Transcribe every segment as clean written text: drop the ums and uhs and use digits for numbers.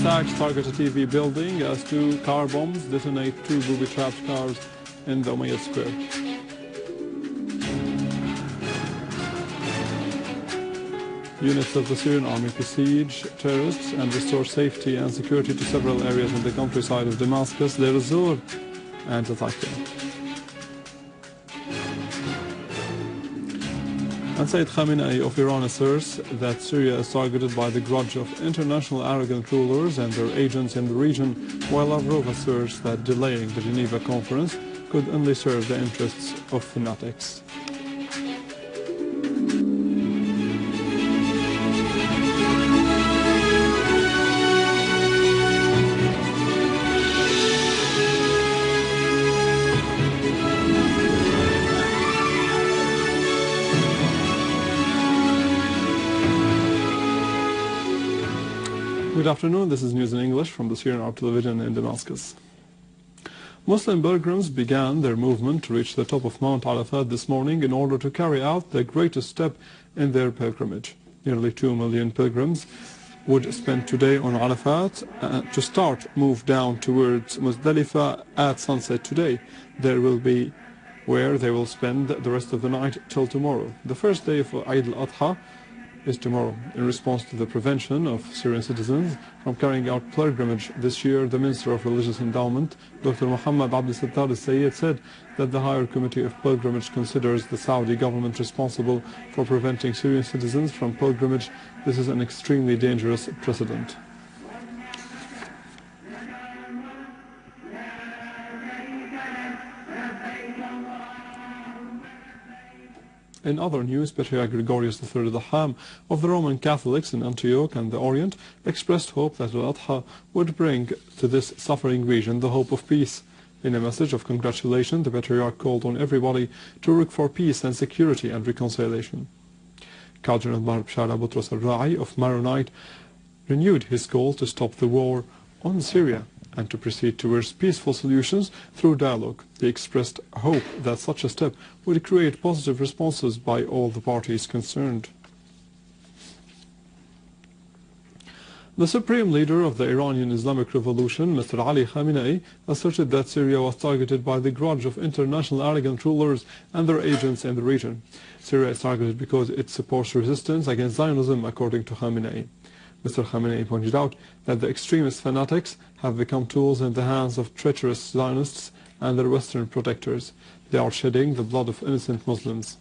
attacks target a TV building as two car bombs detonate two booby-trapped cars in the Umayyad Square. Units of the Syrian Army besiege terrorists and restore safety and security to several areas in the countryside of Damascus, Deir ez-Zor and Al-Rai. And Sayyid Khameni of Iran asserts that Syria is targeted by the grudge of international arrogant rulers and their agents in the region, while Lavrov asserts that delaying the Geneva conference could only serve the interests of fanatics. Good afternoon, this is news in English from the Syrian Army television in Damascus. Muslim pilgrims began their movement to reach the top of Mount Arafat this morning in order to carry out the greatest step in their pilgrimage. Nearly 2 million pilgrims would spend today on Arafat to move down towards Muzdalifah at sunset today. There will be where they will spend the rest of the night till tomorrow. The first day of al-Adha is tomorrow. In response to the prevention of Syrian citizens from carrying out pilgrimage this year, the Minister of Religious Endowment, Dr. Muhammad Abdel Sattar al-Sayyid, said that the Higher Committee of Pilgrimage considers the Saudi government responsible for preventing Syrian citizens from pilgrimage. This is an extremely dangerous precedent. In other news, Patriarch Gregorius III al-Sham of the Roman Catholics in Antioch and the Orient expressed hope that al-Adha would bring to this suffering region the hope of peace. In a message of congratulation, the Patriarch called on everybody to work for peace and security and reconciliation. Cardinal Bishara Boutros al-Rai of Maronite renewed his call to stop the war on Syria and to proceed towards peaceful solutions through dialogue. He expressed hope that such a step would create positive responses by all the parties concerned. The supreme leader of the Iranian Islamic Revolution, Mr. Ali Khamenei, asserted that Syria was targeted by the grudge of international arrogant rulers and their agents in the region. Syria is targeted because it supports resistance against Zionism, according to Khamenei. Mr. Khameni pointed out that the extremist fanatics have become tools in the hands of treacherous Zionists and their Western protectors. They are shedding the blood of innocent Muslims.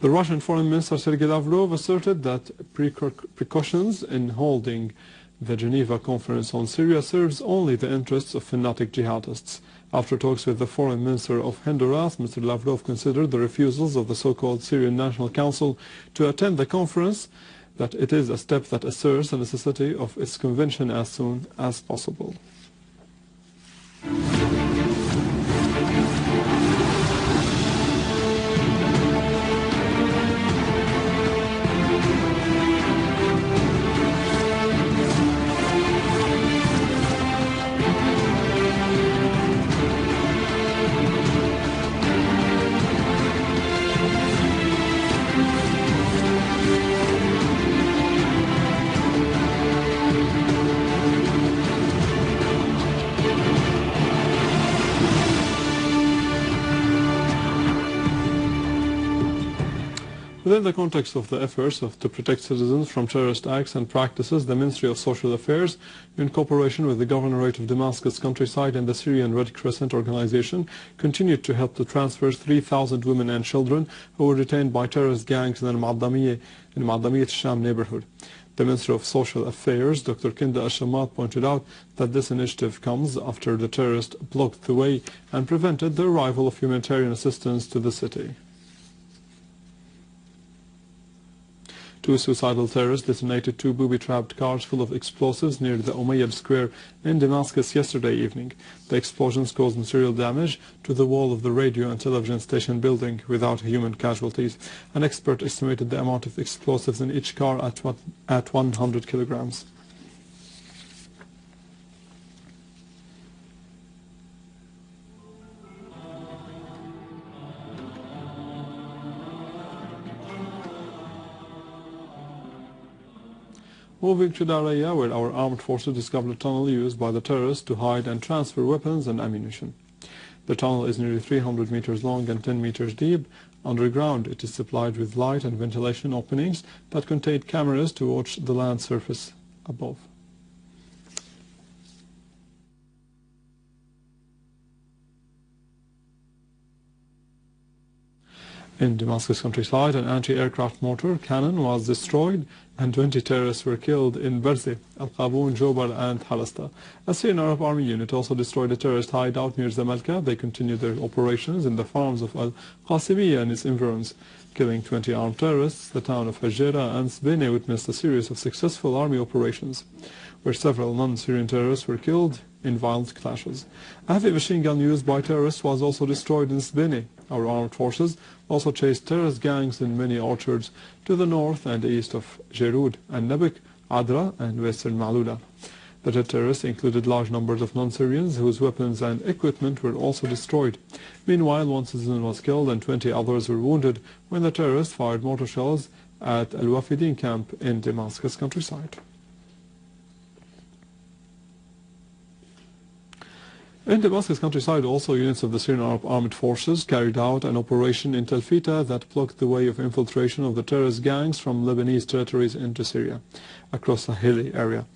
The Russian Foreign Minister Sergei Lavrov asserted that precautions in holding the Geneva Conference on Syria serves only the interests of fanatic jihadists. After talks with the Foreign Minister of Honduras, Mr. Lavrov considered the refusals of the so-called Syrian National Council to attend the conference that it is a step that asserts the necessity of its convention as soon as possible. Within the context of the efforts to protect citizens from terrorist acts and practices, the Ministry of Social Affairs, in cooperation with the Governorate of Damascus countryside and the Syrian Red Crescent organization, continued to help to transfer 3,000 women and children who were detained by terrorist gangs in al-Muadamiyet al-Sham neighborhood. The Minister of Social Affairs, Dr. Kinda al-Shamat, pointed out that this initiative comes after the terrorists blocked the way and prevented the arrival of humanitarian assistance to the city. Two suicidal terrorists detonated two booby-trapped cars full of explosives near the Umayyad Square in Damascus yesterday evening. The explosions caused material damage to the wall of the radio and television station building without human casualties. An expert estimated the amount of explosives in each car at 100 kilograms. Moving to al-Rai, where our armed forces discovered a tunnel used by the terrorists to hide and transfer weapons and ammunition. The tunnel is nearly 300 meters long and 10 meters deep. Underground, it is supplied with light and ventilation openings that contain cameras to watch the land surface above. In Damascus countryside, an anti-aircraft mortar cannon was destroyed and 20 terrorists were killed in Barzi, Al-Qaboon, Jobar and Halasta. A Syrian Arab Army unit also destroyed a terrorist hideout near Zamalka. They continued their operations in the farms of al-Qasimiyya and its environs, killing 20 armed terrorists. The town of Hajera and Sbene witnessed a series of successful army operations, where several non-Syrian terrorists were killed in violent clashes. A heavy machine gun used by terrorists was also destroyed in Sbene. Our armed forces also chased terrorist gangs in many orchards to the north and east of Jerud and Nebek, Adra and western Malula. The dead terrorists included large numbers of non-Syrians whose weapons and equipment were also destroyed. Meanwhile, one citizen was killed and 20 others were wounded when the terrorists fired mortar shells at al-Wafidin camp in Damascus countryside. In Damascus countryside, also units of the Syrian Arab Armed Forces carried out an operation in Tel Fita that blocked the way of infiltration of the terrorist gangs from Lebanese territories into Syria, across a hilly area.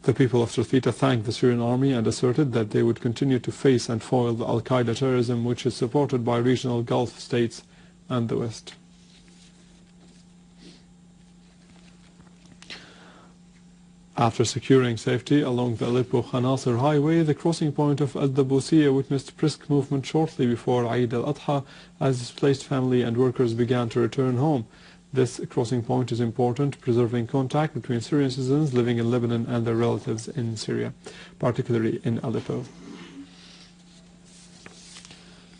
The people of Tel Fita thanked the Syrian army and asserted that they would continue to face and foil the al-Qaeda terrorism, which is supported by regional Gulf states and the West. After securing safety along the Aleppo-Khanasir highway, the crossing point of al-Dabusiyya witnessed brisk movement shortly before Eid al-Adha as displaced family and workers began to return home. This crossing point is important, preserving contact between Syrian citizens living in Lebanon and their relatives in Syria, particularly in Aleppo.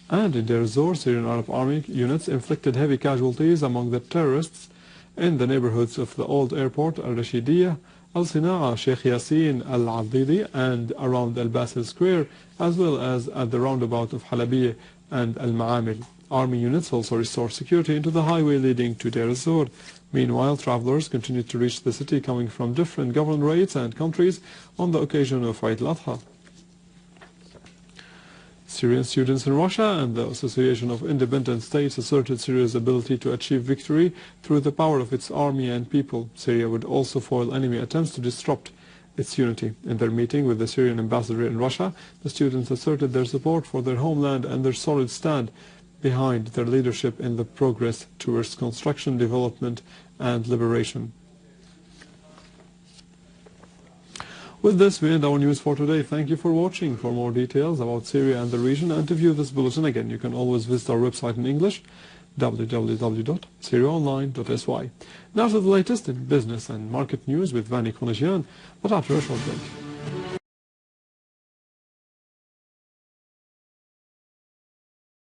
And in Deir ez-Zor, Syrian Arab Army units inflicted heavy casualties among the terrorists in the neighborhoods of the old airport, al-Rashidiyya, al-Sina'a, Sheikh Yassin, al-Adidi, and around al-Basil Square, as well as at the roundabout of Halabiyya and al-Ma'amil. Army units also restored security into the highway leading to Deir ez-Zor. Meanwhile, travelers continued to reach the city coming from different governorates and countries on the occasion of Eid al-Adha. Syrian students in Russia and the Association of Independent States asserted Syria's ability to achieve victory through the power of its army and people. Syria would also foil enemy attempts to disrupt its unity. In their meeting with the Syrian ambassador in Russia, the students asserted their support for their homeland and their solid stand behind their leadership in the progress towards construction, development, and liberation. With this, we end our news for today. Thank you for watching. For more details about Syria and the region and to view this bulletin again, you can always visit our website in English, www.syriaonline.sy. Now to the latest in business and market news with Vani Konashian, but after a short break.